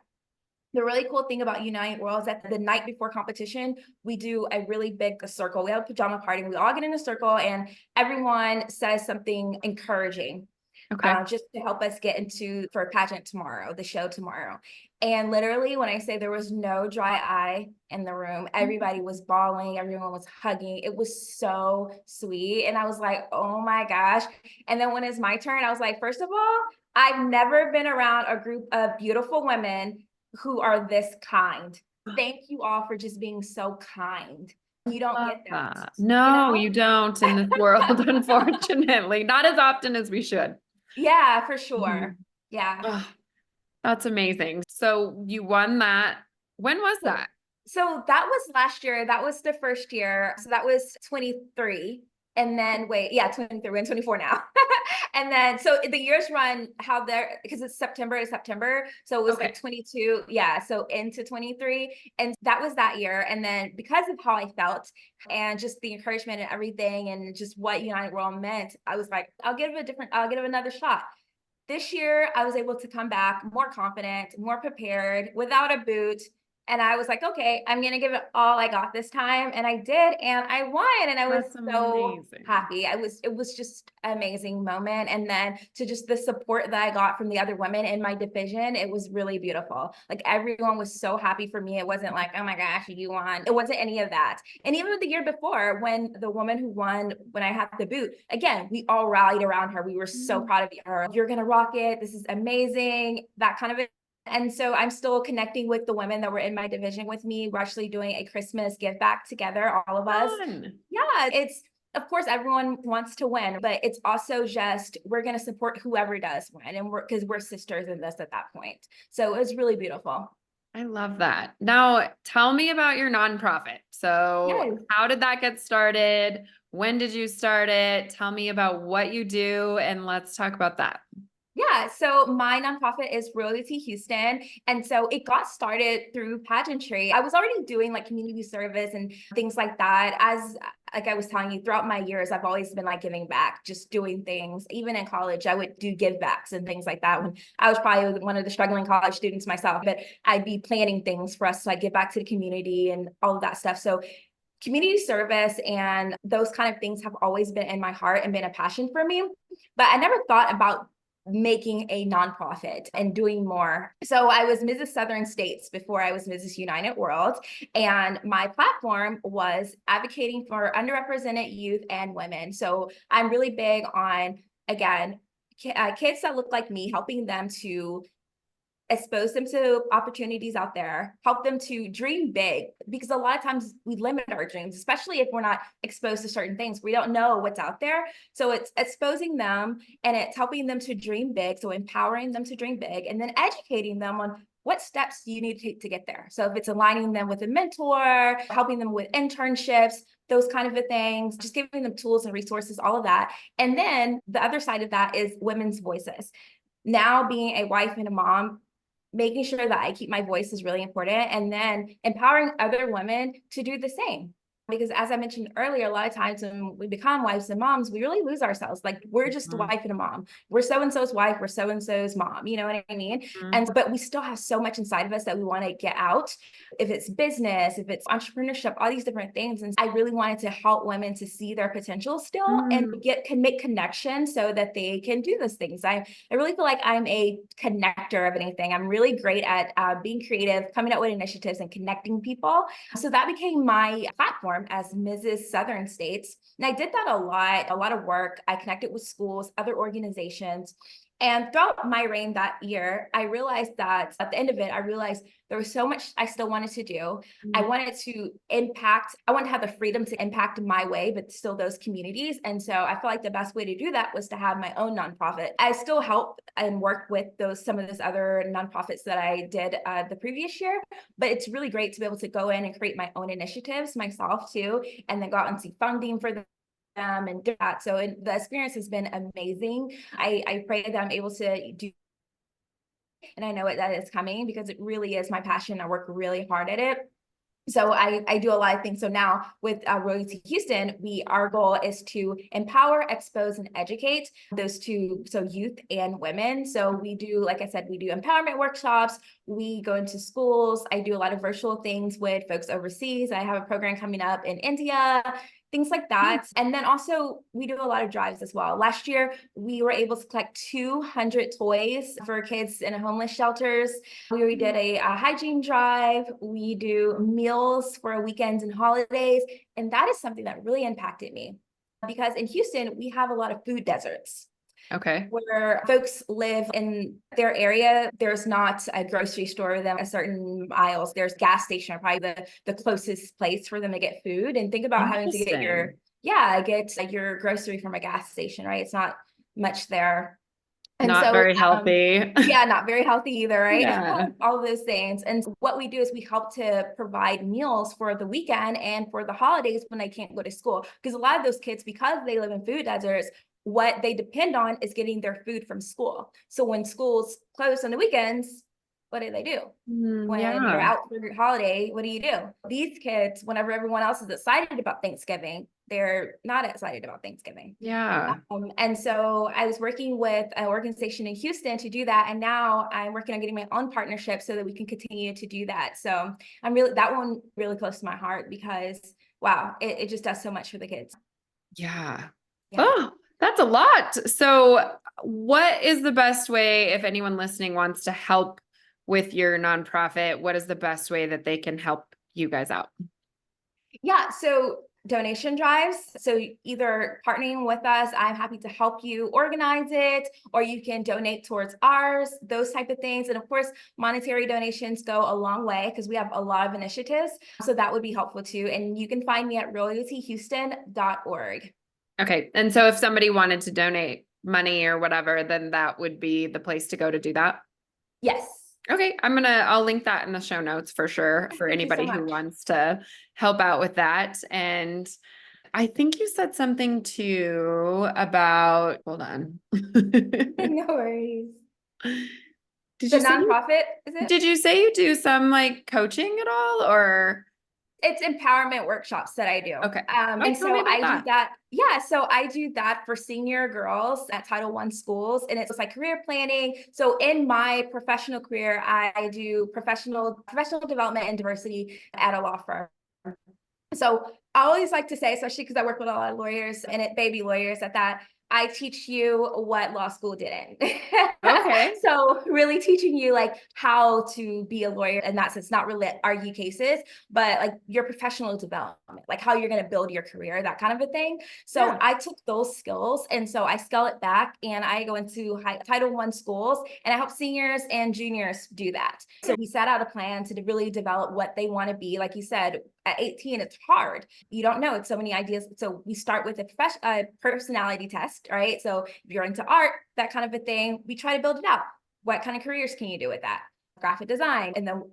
The really cool thing about United World is that the night before competition, we do a really big circle. We have a pajama party and we all get in a circle and everyone says something encouraging. Okay. Just to help us get into for pageant tomorrow, the show tomorrow. And literally, when I say there was no dry eye in the room, everybody was bawling, everyone was hugging. It was so sweet. And I was like, oh my gosh. And then when it's my turn, I was like, first of all, I've never been around a group of beautiful women who are this kind. Thank you all for just being so kind. You don't Love get that, that. No, you you know? don't in this world, unfortunately. Not as often as we should. Yeah, for Mhm. sure. Yeah. Oh, that's amazing. So you won that. When was So that? so that was last year. That was the first year. So that was 23. And then wait, yeah, 23. We're in 24 now. And then so the years run how they're because it's September to September. So it was Okay. like 22, yeah. So into 23. And that was that year. And then because of how I felt and just the encouragement and everything and just what United World meant, I was like, I'll give it another shot. This year, I was able to come back more confident, more prepared, without a boot. And I was like, okay, I'm going to give it all I got this time. And I did. And I won. And I was That's so amazing. happy. It was just an amazing moment. And then to just the support that I got from the other women in my division, it was really beautiful. Like everyone was so happy for me. It wasn't like, oh my gosh, you won. It wasn't any of that. And even the year before, when the woman who won, when I had the boot, again, we all rallied around her. We were so Mm. proud of her. You're going to rock it. This is amazing. That kind of. And so I'm still connecting with the women that were in my division with me. We're actually doing a Christmas give back together, all of us. Fun. Yeah, it's of course everyone wants to win, but it's also just we're going to support whoever does win, and because we're sisters in this at that point. So it was really beautiful. I love that. Now, tell me about your nonprofit. So, Yes. how did that get started? When did you start it? Tell me about what you do, and let's talk about that. Yeah, so my nonprofit is Royalty Houston. And so it got started through pageantry. I was already doing like community service and things like that. As like I was telling you, throughout my years, I've always been like giving back, just doing things. Even in college, I would do give backs and things like that. When I was probably one of the struggling college students myself, but I'd be planning things for us to like give back to the community and all of that stuff. So community service and those kind of things have always been in my heart and been a passion for me. But I never thought about making a nonprofit and doing more. So I was Mrs. Southern States before I was Mrs. United World. And my platform was advocating for underrepresented youth and women. So I'm really big on, again, kids that look like me, helping them to expose them to opportunities out there, help them to dream big, because a lot of times we limit our dreams, especially if we're not exposed to certain things. We don't know what's out there. So it's exposing them and it's helping them to dream big. So empowering them to dream big and then educating them on what steps do you need to take to get there. So if it's aligning them with a mentor, helping them with internships, those kind of things, just giving them tools and resources, all of that. And then the other side of that is women's voices. Now being a wife and a mom, making sure that I keep my voice is really important, and then empowering other women to do the same. Because as I mentioned earlier, a lot of times when we become wives and moms, we really lose ourselves. Like we're just a Mhm. wife and a mom. We're so-and-so's wife, we're so-and-so's mom. You know what I mean? Mhm. And but we still have so much inside of us that we want to get out. If it's business, if it's entrepreneurship, all these different things. And I really wanted to help women to see their potential still and Mm. can make connections so that they can do those things. I really feel like I'm a connector of anything. I'm really great at being creative, coming up with initiatives and connecting people. So that became my platform as Mrs. Southern States. And I did that a lot of work. I connected with schools, other organizations. And throughout my reign that year, I realized that at the end of it, I realized there was so much I still wanted to do. I wanted to impact, I wanted to have the freedom to impact my way, but still those communities. And so I felt like the best way to do that was to have my own nonprofit. I still help and work with some of those other nonprofits that I did the previous year, but it's really great to be able to go in and create my own initiatives myself too, and then go out and seek funding for them and do that. So the experience has been amazing. I pray that I'm able to do, and I know that it's coming because it really is my passion. I work really hard at it. So I do a lot of things. So now with Royalty Houston, our goal is to empower, expose, and educate those two, so youth and women. So we do, like I said, we do empowerment workshops. We go into schools. I do a lot of virtual things with folks overseas. I have a program coming up in India, things like that. And then also we do a lot of drives as well. Last year, we were able to collect 200 toys for kids in homeless shelters. We did a hygiene drive. We do meals for weekends and holidays. And that is something that really impacted me because in Houston, we have a lot of food deserts. Okay. Where folks live in their area, there's not a grocery store with them, a certain aisles. There's gas station, probably the closest place for them to get food. And think about having to get your grocery from a gas station, right? It's not much there. And Not so, very healthy. yeah, not very healthy either, right? Yeah. All of those things. And what we do is we help to provide meals for the weekend and for the holidays when they can't go to school. Because a lot of those kids, because they live in food deserts, what they depend on is getting their food from school. So when schools close on the weekends, what do they do? When you're Yeah. out for your holiday, what do you do? These kids, whenever everyone else is excited about Thanksgiving, they're not excited about Thanksgiving. Yeah. And so I was working with an organization in Houston to do that. And now I'm working on getting my own partnership so that we can continue to do that. So that one really close to my heart because wow, it just does so much for the kids. Yeah. Yeah. Oh, that's a lot. So, what is the best way if anyone listening wants to help with your nonprofit? What is the best way that they can help you guys out? Yeah. So donation drives. So either partnering with us, I'm happy to help you organize it, or you can donate towards ours, those type of things. And of course, monetary donations go a long way because we have a lot of initiatives. So that would be helpful too. And you can find me at royaltyhouston.org. Okay. And so if somebody wanted to donate money or whatever, then that would be the place to go to do that. Yes. Okay, I'll link that in the show notes for sure for Thank you so anybody who much. wants to help out with that. And I think you said something too about, hold on. No worries. Did The you say you, nonprofit, is it? did you say you do some like coaching at all or? It's empowerment workshops that I do. Okay. And Tell me so about I do that. that. Yeah. So I do that for senior girls at Title I schools. And it's like career planning. So in my professional career, I do professional development and diversity at a law firm. So I always like to say, especially because I work with a lot of lawyers and baby lawyers at that, I teach you what law school didn't. Okay. So really teaching you like how to be a lawyer in that sense, not really argue cases, but like your professional development, like how you're going to build your career, that kind of a thing. So Yeah. I took those skills and so I scale it back and I go into Title I schools and I help seniors and juniors do that. So we set out a plan to really develop what they want to be. Like you said, at 18, it's hard. You don't know. It's so many ideas. So we start with a personality test, right? So if you're into art, that kind of a thing, we try to build it out. What kind of careers can you do with that? Graphic design, and then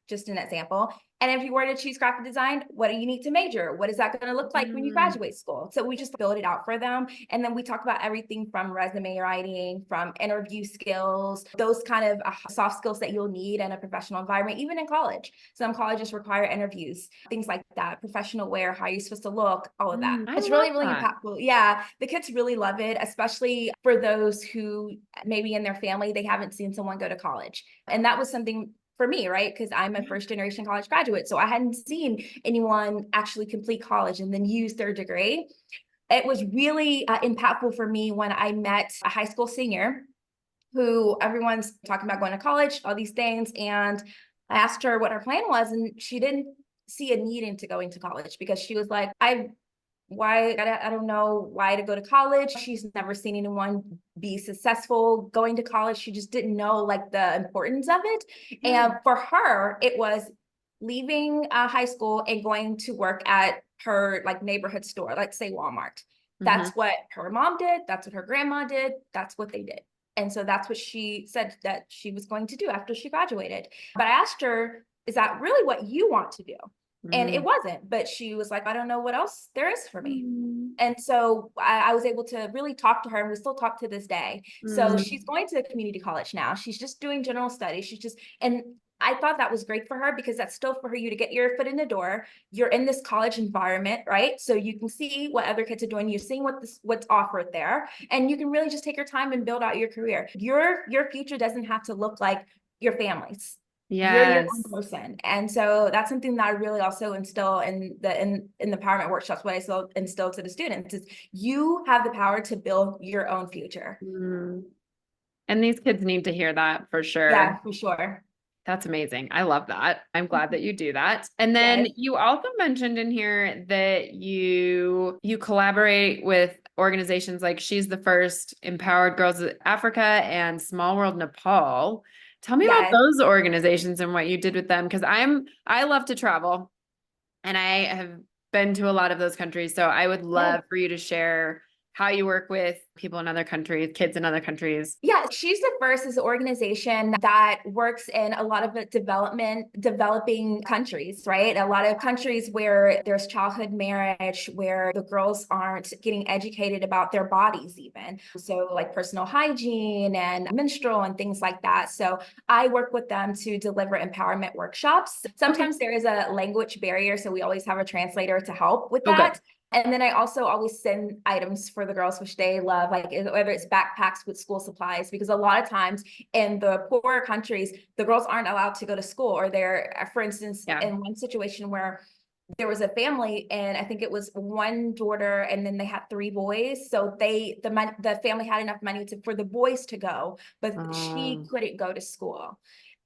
just an example. And if you were to choose graphic design, what do you need to major? What is that going to look like when you graduate school? So we just build it out for them. And then we talk about everything from resume writing, from interview skills, those kind of soft skills that you'll need in a professional environment, even in college. Some colleges require interviews, things like that, professional wear, how you're supposed to look, all of that. I It's love really, really that. impactful. Yeah, the kids really love it, especially for those who maybe in their family, they haven't seen someone go to college. And that was something for me, right? Because I'm a first generation college graduate. So I hadn't seen anyone actually complete college and then use their degree. It was really impactful for me when I met a high school senior who everyone's talking about going to college, all these things. And I asked her what her plan was, and she didn't see a need into going to college because she was like, I don't know why to go to college. She's never seen anyone be successful going to college. She just didn't know like the importance of it. And for her, it was leaving high school and going to work at her like neighborhood store, like say Walmart. That's what her mom did. That's what her grandma did. That's what they did. And so that's what she said that she was going to do after she graduated. But I asked her, is that really what you want to do? And it wasn't, but she was like, I don't know what else there is for me. And so I was able to really talk to her, and we still talk to this day. So she's going to community college now. She's just doing general studies. And I thought that was great for her because that's still for you to get your foot in the door. You're in this college environment, right? So you can see what other kids are doing. You're seeing what's offered there, and you can really just take your time and build out your career. Your future doesn't have to look like your family's. You're your own Yes. person. And so that's something that I really also instill in the empowerment workshops, what I still instill to the students is you have the power to build your own future. Mm. And these kids need to hear that for sure. Yeah, for sure. That's amazing. I love that. I'm glad that you do that. And then Yes. you also mentioned in here that you collaborate with organizations like She's the First, Empowered Girls of Africa, and Small World Nepal. Tell me about Yes. those organizations and what you did with them because I love to travel and I have been to a lot of those countries. So I would Yes. love for you to share how you work with people in other countries, kids in other countries. Yeah, She's the First is an organization that works in a lot of the developing countries, right? A lot of countries where there's childhood marriage, where the girls aren't getting educated about their bodies, even. So, like personal hygiene and menstrual and things like that. So, I work with them to deliver empowerment workshops. Okay. Sometimes there is a language barrier, so we always have a translator to help with Oh, good. that. And then I also always send items for the girls, which they love, like whether it's backpacks with school supplies, because a lot of times in the poorer countries, the girls aren't allowed to go to school, or they're, for instance, Yeah. in one situation where there was a family and I think it was one daughter and then they had three boys. So the family had enough money for the boys to go, but she Um, couldn't go to school.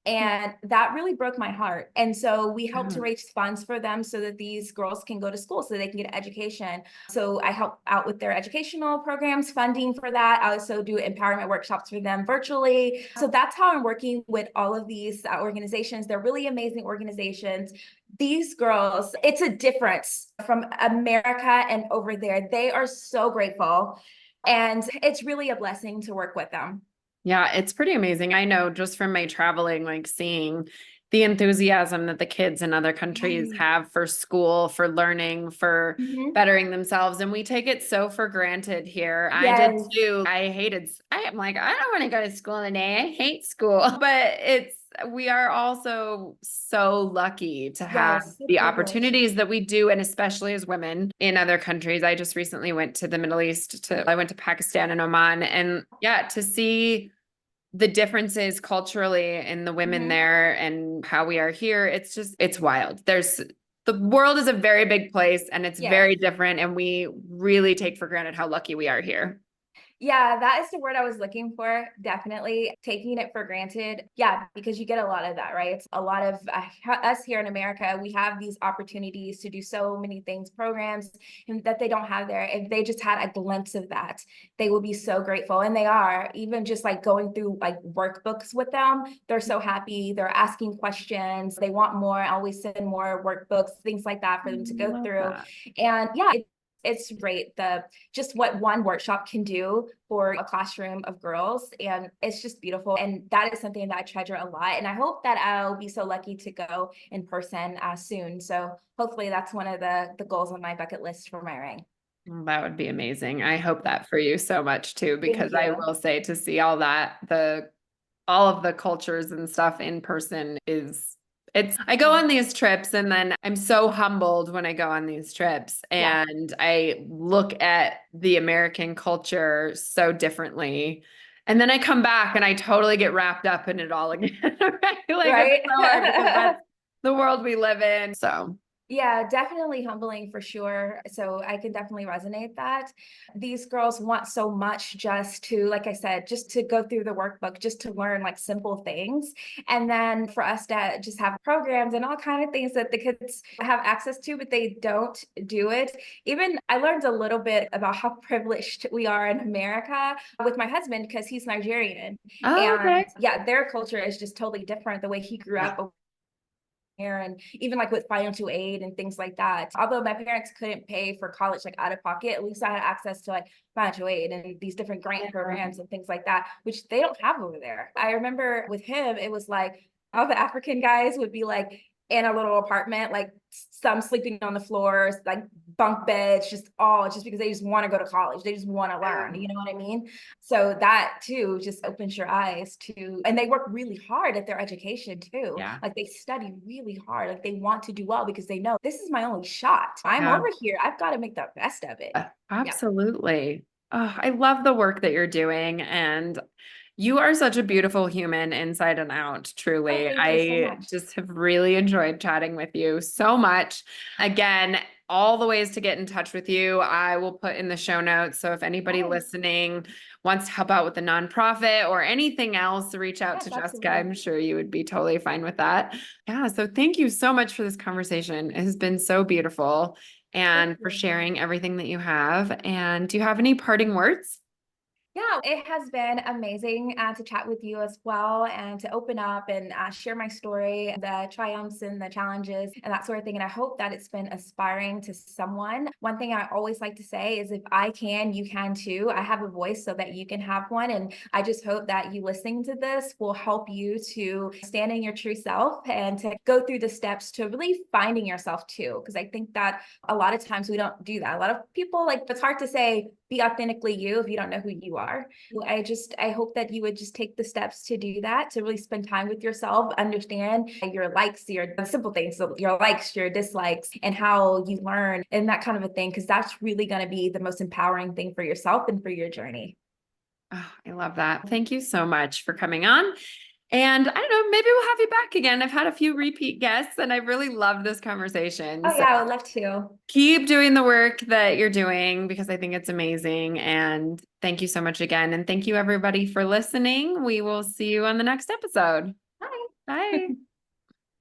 And that really broke my heart. And so we helped to yeah. raise funds for them so that these girls can go to school so they can get an education. So I help out with their educational programs, funding for that. I also do empowerment workshops for them virtually. So that's how I'm working with all of these organizations. They're really amazing organizations. These girls, it's a difference from America and over there. They are so grateful. And it's really a blessing to work with them. Yeah, it's pretty amazing. I know just from my traveling, like seeing the enthusiasm that the kids in other countries Yes. have for school, for learning, for Mhm. bettering themselves. And we take it so for granted here. I did Yes. too. I am like, I don't want to go to school today. I hate school. But we are also so lucky to have Yes, so the privileged. opportunities that we do, and especially as women in other countries. I just recently went to the Middle East I went to Pakistan and Oman, and yeah, to see the differences culturally in the women Mhm. there and how we are here, it's wild. The world is a very big place and it's Yes. very different, and we really take for granted how lucky we are here. Yeah, that is the word I was looking for. Definitely taking it for granted. Yeah, because you get a lot of that, right? It's a lot of us here in America. We have these opportunities to do so many things, programs and that they don't have there. If they just had a glimpse of that, they would be so grateful. And they are, even just like going through like workbooks with them, they're so happy. They're asking questions. They want more. I always send more workbooks, things like that for them to go Love through. that. And yeah, it's great just what one workshop can do for a classroom of girls, and it's just beautiful, and that is something that I treasure a lot, and I hope that I'll be so lucky to go in person soon. So hopefully that's one of the goals on my bucket list for my ring. That would be amazing. I hope that for you so much too, Thank because I you. will say to see all of the cultures and stuff in person is it's I go on these trips and then I'm so humbled when I go on these trips Yeah. and I look at the American culture so differently. And then I come back and I totally get wrapped up in it all again. Right? Like it's Right. so hard because that's the world we live in. So Yeah, definitely humbling for sure. So I can definitely resonate that. These girls want so much just to, like I said, just to go through the workbook, just to learn like simple things. And then for us to just have programs and all kind of things that the kids have access to, but they don't do it. Even I learned a little bit about how privileged we are in America with my husband because he's Nigerian. oh, And okay. yeah, their culture is just totally different the way he grew up here, and even like with financial aid and things like that. Although my parents couldn't pay for college like out of pocket, at least I had access to like financial aid and these different grant Yeah. programs and things like that, which they don't have over there. I remember with him, it was like all the African guys would be like, in a little apartment, like some sleeping on the floors, like bunk beds, just because they just want to go to college. They just want to learn. You know what I mean? So that too just opens your eyes to, and they work really hard at their education too. Yeah. Like they study really hard. Like they want to do well because they know this is my only shot. I'm Yeah. over here. I've got to make the best of it. Yeah. Absolutely. Oh, I love the work that you're doing, and you are such a beautiful human inside and out, Oh, truly. thank you so I much. just have really enjoyed chatting with you so much. Again, all the ways to get in touch with you, I will put in the show notes. So if anybody Yes, listening wants to help out with the nonprofit or anything else, reach out yes, to Jessica. absolutely. I'm sure you would be totally fine with that. Yeah. So thank you so much for this conversation. It has been so beautiful Thank and for you. sharing everything that you have. And do you have any parting words? Yeah, it has been amazing to chat with you as well and to open up and share my story, the triumphs and the challenges and that sort of thing. And I hope that it's been inspiring to someone. One thing I always like to say is if I can, you can too. I have a voice so that you can have one. And I just hope that you listening to this will help you to stand in your true self and to go through the steps to really finding yourself too. Because I think that a lot of times we don't do that. A lot of people, like, it's hard to say, be authentically you if you don't know who you are. I hope that you would just take the steps to do that, to really spend time with yourself, understand your likes, your simple things, so your likes, your dislikes, and how you learn and that kind of a thing, because that's really going to be the most empowering thing for yourself and for your journey. Oh, I love that. Thank you so much for coming on. And I don't know, maybe we'll have you back again. I've had a few repeat guests and I really loved this conversation. Oh So yeah, I would love to. keep doing the work that you're doing because I think it's amazing. And thank you so much again. And thank you everybody for listening. We will see you on the next episode. Bye. Bye.